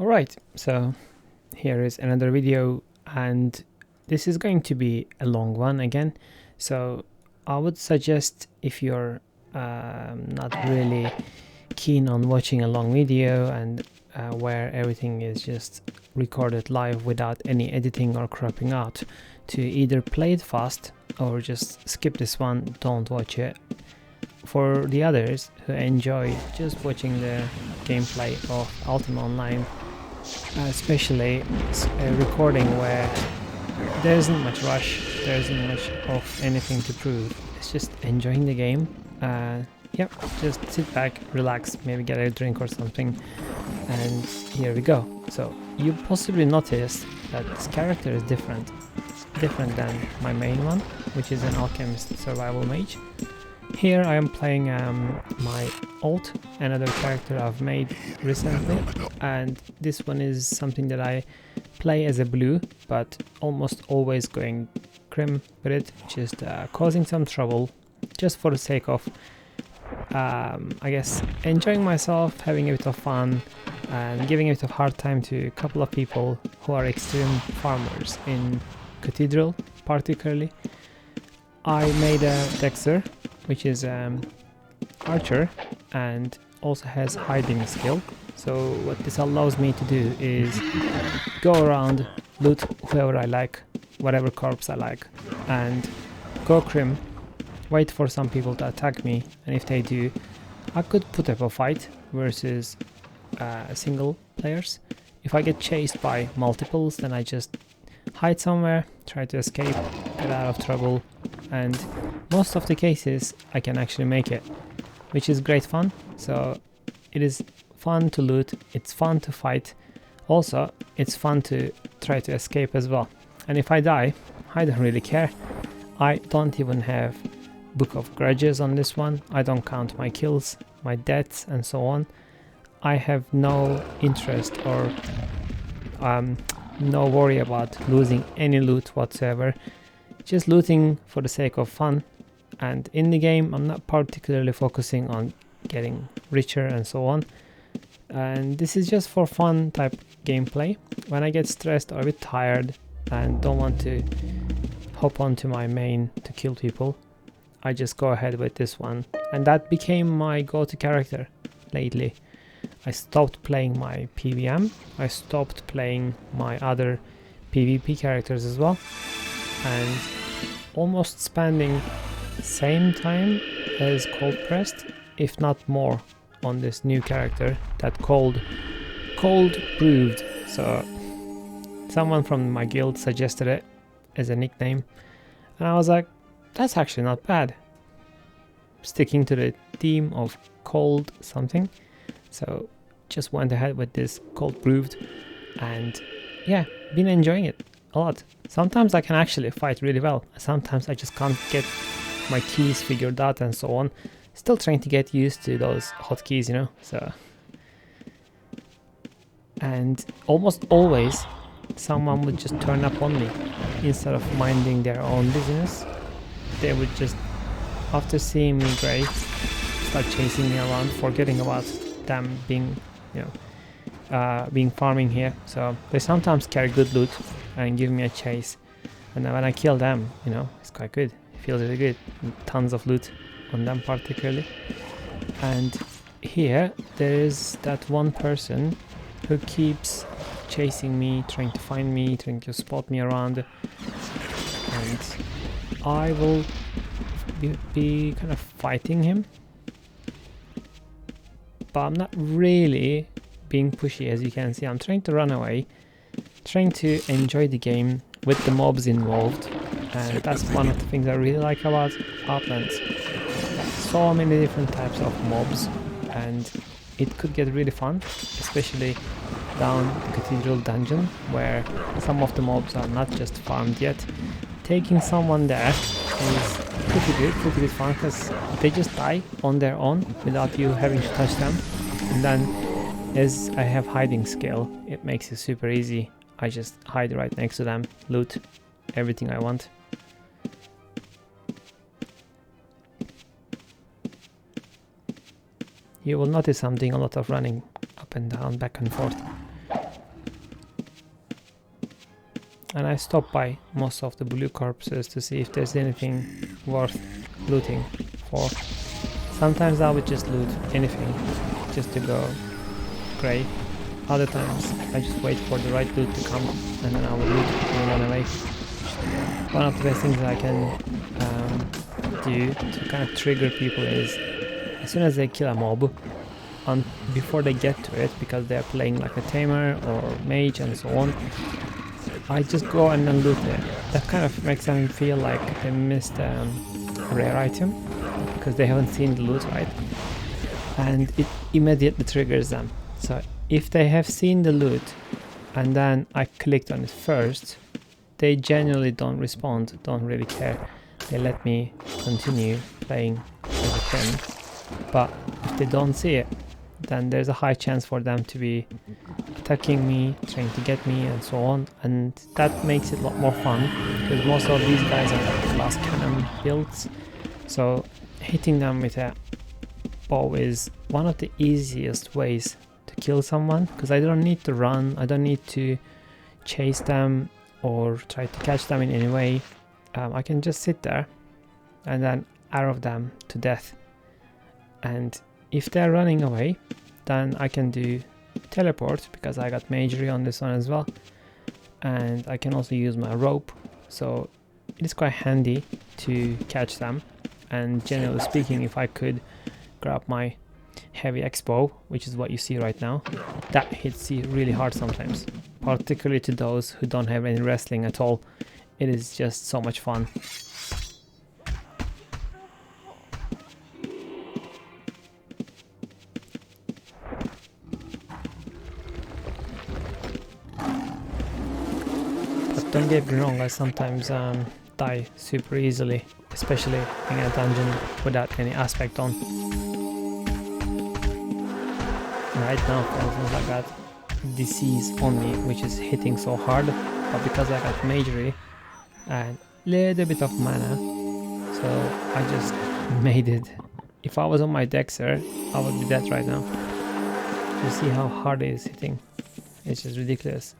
Alright, so here is another video, and this is going to be a long one again. So I would suggest, if you're not really keen on watching a long video and where everything is just recorded live without any editing or cropping out, to either play it fast or just skip this one, don't watch it. For the others who enjoy just watching the gameplay of Ultima Online, especially a recording where there isn't much rush, there isn't much of anything to prove, it's just enjoying the game. Yep, just sit back, relax, maybe get a drink or something, and here we go. So you possibly noticed that this character is different than my main one, which is an alchemist survival mage. Here I am playing my alt, another character I've made recently, and this one is something that I play as a blue, but almost always going crim with it, just causing some trouble, just for the sake of, I guess, enjoying myself, having a bit of fun, and giving a bit of hard time to a couple of people who are extreme farmers in Cathedral, particularly. I made a Dexter, which is archer and also has hiding skill. So what this allows me to do is go around, loot whoever I like, whatever corpse I like, and go crim, wait for some people to attack me, and if they do, I could put up a fight versus single players. If I get chased by multiples, then I just hide somewhere, try to escape, get out of trouble, and most of the cases I can actually make it, which is great fun. So it is fun to loot, it's fun to fight, also it's fun to try to escape as well. And if I die, I don't really care. I don't even have Book of Grudges on this one, I don't count my kills, my deaths and so on. I have no interest or no worry about losing any loot whatsoever, just looting for the sake of fun. And in the game I'm not particularly focusing on getting richer and so on, and this is just for fun type gameplay. When I get stressed or a bit tired and don't want to hop onto my main to kill people, I just go ahead with this one, and that became my go-to character lately. I stopped playing my PVM, I stopped playing my other PvP characters as well, and almost spending same time as ColdBrewed, if not more, on this new character that ColdBrewed. So someone from my guild suggested it as a nickname, and I was like, that's actually not bad, sticking to the theme of cold something. So just went ahead with this ColdBrewed, and yeah, been enjoying it a lot. Sometimes I can actually fight really well, sometimes I just can't get my keys figured out and so on. Still trying to get used to those hotkeys, you know. So, and almost always someone would just turn up on me instead of minding their own business. They would just, after seeing me great, start chasing me around, forgetting about them being, you know, being farming here. So they sometimes carry good loot and give me a chase, and then when I kill them, you know, it's quite good. It feels really good. Tons of loot on them particularly. And here there is that one person who keeps chasing me, trying to find me, trying to spot me around, and I will be kind of fighting him, but I'm not really being pushy. As you can see, I'm trying to run away, trying to enjoy the game with the mobs involved, and that's one of the things I really like about Outlands. So many different types of mobs, and it could get really fun, especially down the Cathedral dungeon, where some of the mobs are not just farmed yet. Taking someone there is pretty good fun, because they just die on their own without you having to touch them. And then, as I have hiding skill, it makes it super easy. I just hide right next to them, loot everything I want. You will notice I'm doing a lot of running up and down, back and forth. and I stop by most of the blue corpses to see if there's anything worth looting for. Sometimes I would just loot anything just to go grey. Other times I just wait for the right loot to come and then I will loot and run away. One of the best things I can do to kind of trigger people is as soon as they kill a mob, before they get to it, because they are playing like a tamer or mage and so on, I just go and then loot it. That kind of makes them feel like they missed a rare item because they haven't seen the loot, right? And it immediately triggers them. So if they have seen the loot and then I clicked on it first, they genuinely don't respond, don't really care. They let me continue playing as a crim. But if they don't see it, then there's a high chance for them to be attacking me, trying to get me and so on, and that makes it a lot more fun because most of these guys are like last cannon builds, so hitting them with a bow is one of the easiest ways to kill someone because I don't need to run, I don't need to chase them or try to catch them in any way. I can just sit there and then arrow them to death, and if they're running away, then I can do teleport because I got magery on this one as well, and I can also use my rope, so it is quite handy to catch them. And generally speaking, if I could grab my heavy X-bow, which is what you see right now, that hits you really hard sometimes, particularly to those who don't have any wrestling at all. It is just so much fun. Don't get me wrong, I sometimes die super easily, especially in a dungeon without any aspect on. Right now, for instance, I got disease on me, which is hitting so hard, but because I got magery and little bit of mana, so I just made it. If I was on my Dexter, I would be dead right now. You see how hard it is hitting? It's just ridiculous.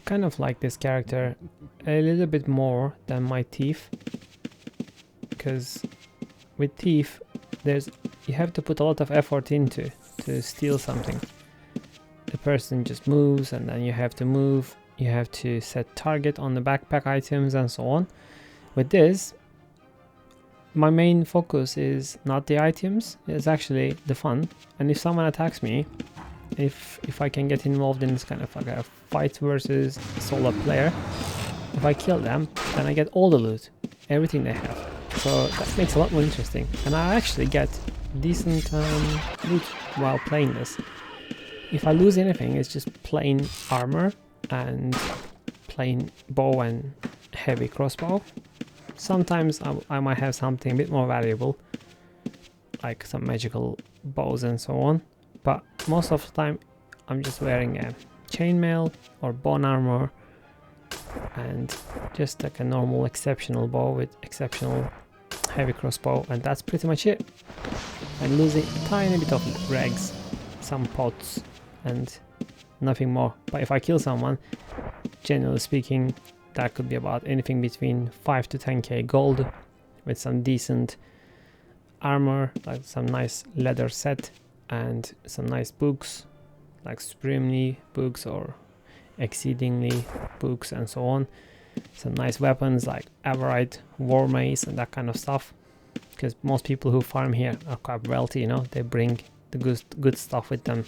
Kind of like this character a little bit more than my thief, because with thief you have to put a lot of effort into to steal something. The person just moves and then you have to move, you have to set target on the backpack items and so on. With this, my main focus is not the items, it's actually the fun. And if someone attacks me, if I can get involved in this kind of like a fight versus a solo player, if I kill them, then I get all the loot, everything they have. So that makes it a lot more interesting, and I actually get decent loot while playing this. If I lose anything, it's just plain armor and plain bow and heavy crossbow. Sometimes I might have something a bit more valuable, like some magical bows and so on. But most of the time I'm just wearing a chainmail or bone armor and just like a normal exceptional bow with exceptional heavy crossbow, and that's pretty much it. I'm losing a tiny bit of rags, some pots and nothing more. But if I kill someone, generally speaking, that could be about anything between 5 to 10k gold with some decent armor, like some nice leather set and some nice books like supremely books or exceedingly books and so on. Some nice weapons like Averite, War Mace and that kind of stuff, because most people who farm here are quite wealthy, you know, they bring the good stuff with them.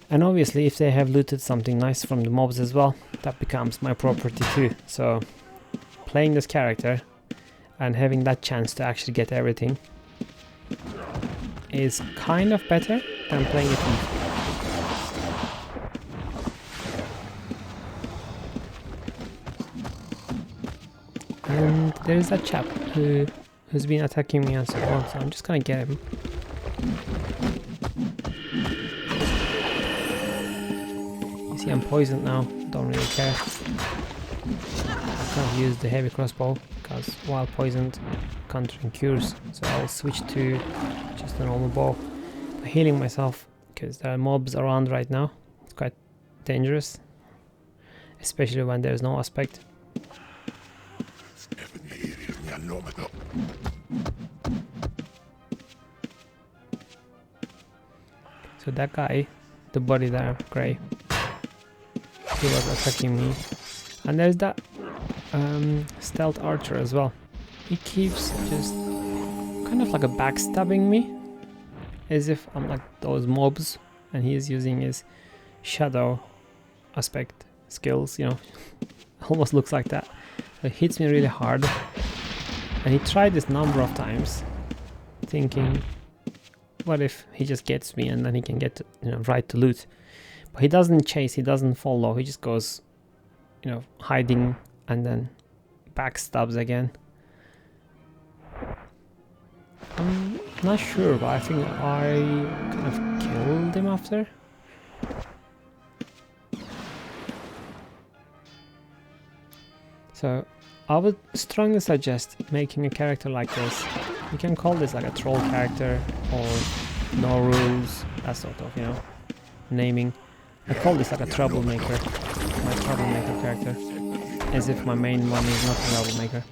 And obviously if they have looted something nice from the mobs as well, that becomes my property too. So playing this character and having that chance to actually get everything is kind of better than playing it. And there is that chap who's been attacking me and so on, so I'm just gonna get him. You see I'm poisoned now, don't really care. can't use the heavy crossbow because while poisoned, countering cures. So I'll switch to just a normal bow. Healing myself because there are mobs around right now. It's quite dangerous, especially when there's no aspect. So that guy, the body there, grey, he was attacking me. And there's that stealth archer as well. He keeps just kind of like a backstabbing me, as if I'm like those mobs, and he's using his shadow aspect skills, you know. Almost looks like that. So it hits me really hard, and he tried this number of times, thinking, what if he just gets me and then he can get to, you know, right to loot. But he doesn't chase, he doesn't follow, he just goes, you know, hiding and then backstabs again. I'm not sure, but I think I kind of killed him after. So I would strongly suggest making a character like this. You can call this like a troll character or no rules, that sort of, you know, naming. I call this like a troublemaker, my troublemaker character, as if my main one is not a troublemaker.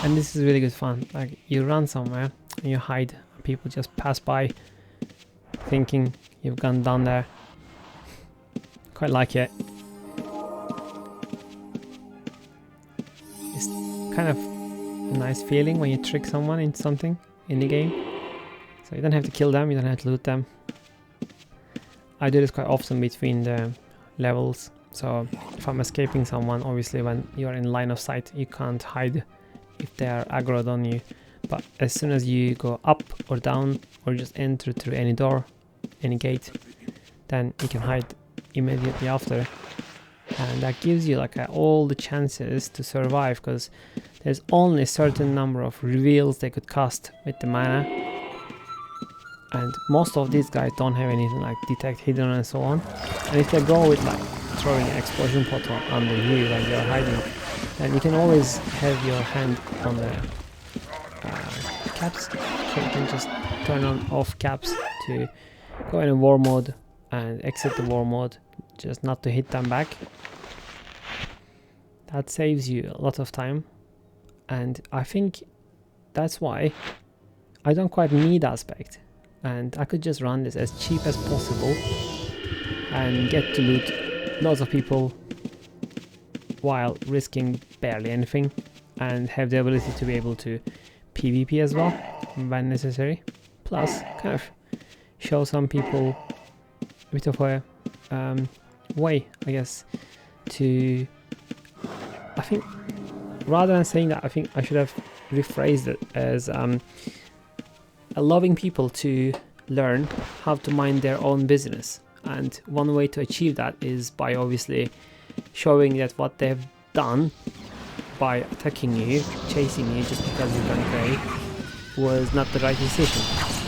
And this is really good fun. Like, you run somewhere and you hide, and people just pass by thinking you've gone down there. Quite like it. It's kind of a nice feeling when you trick someone into something in the game. So you don't have to kill them, you don't have to loot them. I do this quite often between the levels. So if I'm escaping someone, obviously when you're in line of sight, you can't hide if they are aggroed on you. But as soon as you go up or down, or just enter through any door, any gate, then you can hide immediately after. And that gives you like all the chances to survive, because there's only a certain number of reveals they could cast with the mana. And most of these guys don't have anything like detect hidden and so on. And if they go with like throwing an explosion pot under you when you're hiding, then you can always have your hand on the caps. So you can just turn on off caps to go in a war mode and exit the war mode, just not to hit them back. That saves you a lot of time, and I think that's why I don't quite need aspect, and I could just run this as cheap as possible and get to loot lots of people while risking barely anything, and have the ability to be able to PvP as well when necessary. Plus kind of show some people a bit of a way, I guess, to, I think rather than saying that, I think I should have rephrased it as allowing people to learn how to mind their own business. And one way to achieve that is by obviously showing that what they've done by attacking you, chasing you just because you've done great, was not the right decision.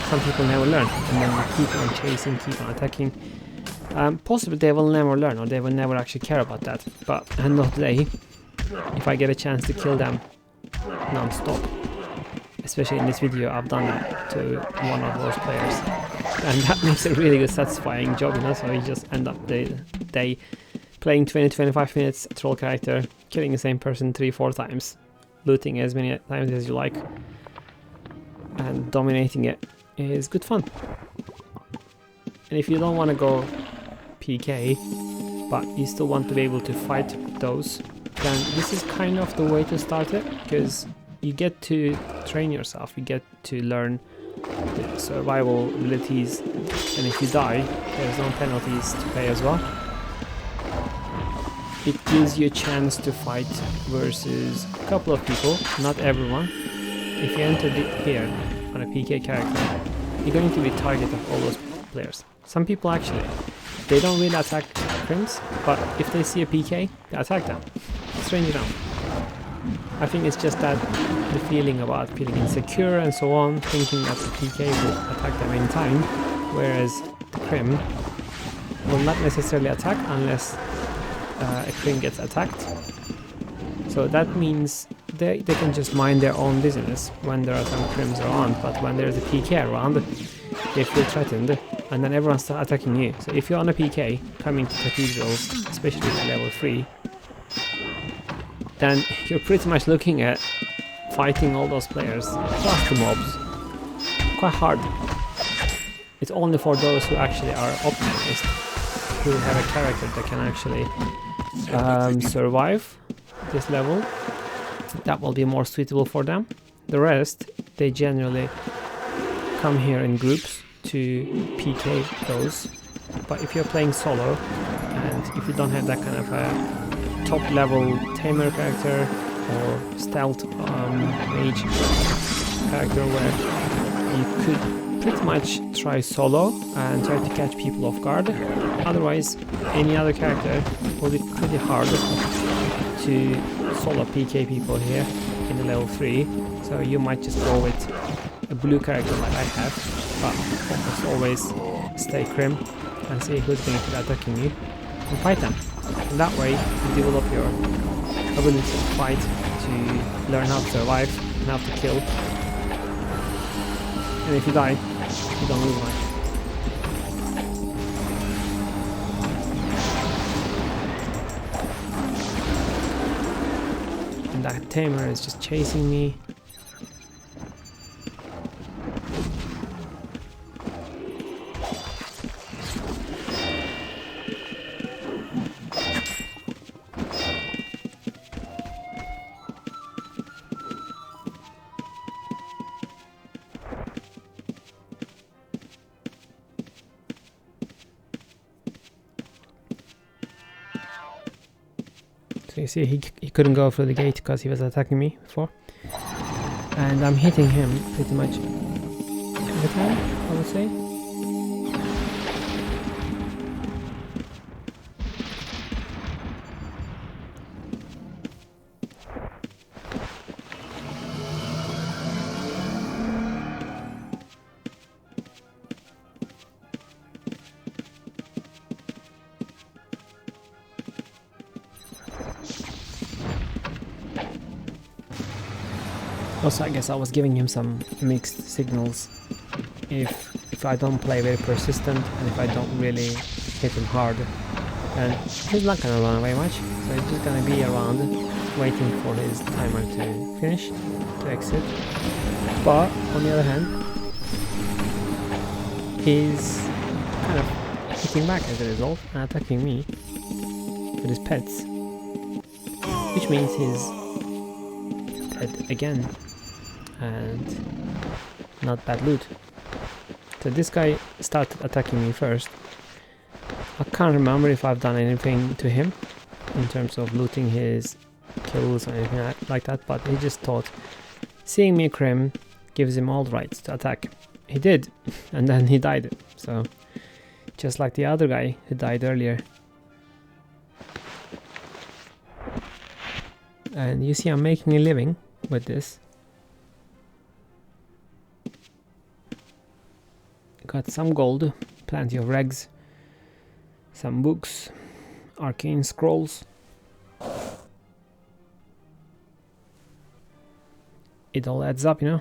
Some people never learn, and then they keep on chasing, keep on attacking. Possibly they will never learn, or they will never actually care about that. But at the end of the day, if I get a chance to kill them non-stop, especially in this video, I've done that to one of those players, and that makes a really good satisfying job, you know. So you just end up the day playing 20-25 minutes troll character, killing the same person 3-4 times, looting as many times as you like, and dominating it is good fun. And if you don't want to go PK, but you still want to be able to fight those, then this is kind of the way to start it, because you get to train yourself, you get to learn the survival abilities, and if you die, there's no penalties to pay as well. It gives you a chance to fight versus a couple of people, not everyone. If you enter here on a PK character, you're going to be target of all those players. Some people actually they don't really attack crims, but if they see a PK, they attack them. Strange enough. I think it's just that the feeling about feeling insecure and so on, thinking that the PK will attack them in time, whereas the crim will not necessarily attack unless a crim gets attacked. So that means they can just mind their own business when there are some crims around, but when there's a PK around, they feel threatened, and then everyone starts attacking you. So if you're on a PK, coming to cathedrals, especially at level 3, then you're pretty much looking at fighting all those players, plus the mobs. Quite hard. It's only for those who actually are optimized, who have a character that can actually survive this level. That will be more suitable for them. The rest, they generally come here in groups to PK those. But if you're playing solo, and if you don't have that kind of a top level tamer character or stealth mage character where you could pretty much try solo and try to catch people off guard. Otherwise, any other character will be pretty hard to solo PK people here in the level 3. So you might just go with a blue character like I have, but almost always stay crim and see who's going to be attacking you and fight them. And that way you develop your ability to fight, to learn how to survive and how to kill. And if you die, you don't lose much. And that tamer is just chasing me. So you see he couldn't go through the gate because he was attacking me before. And I'm hitting him pretty much every time, I would say. Also, I guess I was giving him some mixed signals. If I don't play very persistent and if I don't really hit him hard, and he's not gonna run away much, so he's just gonna be around waiting for his timer to finish, to exit. But on the other hand, he's kind of hitting back as a result and attacking me with his pets, which means he's dead again. And not bad loot. So this guy started attacking me first. I can't remember if I've done anything to him in terms of looting his kills or anything like that, but he just thought seeing me crim gives him all the rights to attack. He did, and then he died. So just like the other guy who died earlier. And you see I'm making a living with this. Got some gold, plenty of regs, some books, arcane scrolls. It all adds up, you know.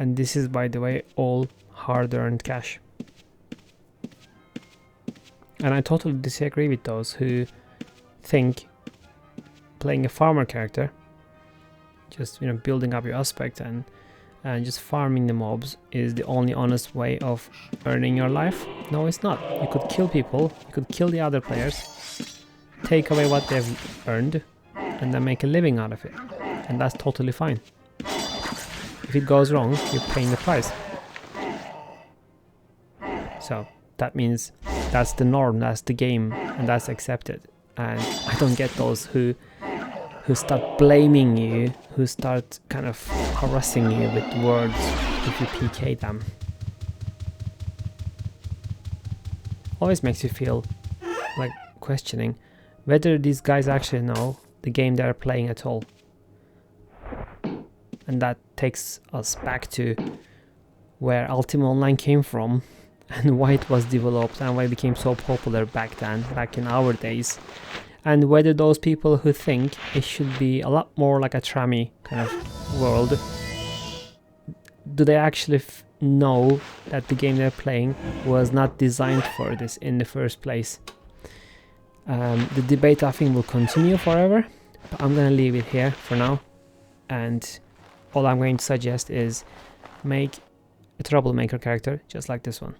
And this is, by the way, all hard-earned cash. And I totally disagree with those who think playing a farmer character, just, you know, building up your aspect and just farming the mobs is the only honest way of earning your life. No, it's not. You could kill people, you could kill the other players, take away what they've earned, and then make a living out of it. And that's totally fine. If it goes wrong, you're paying the price. So that means that's the norm, that's the game, and that's accepted. And I don't get those who start blaming you, who start kind of harassing you with words if you PK them? Always makes you feel like questioning whether these guys actually know the game they're playing at all. And that takes us back to where Ultima Online came from and why it was developed and why it became so popular back then, back in our days. And whether those people who think it should be a lot more like a trammy kind of world, do they actually know that the game they're playing was not designed for this in the first place? The debate, I think, will continue forever, but I'm gonna leave it here for now, and all I'm going to suggest is make a troublemaker character just like this one.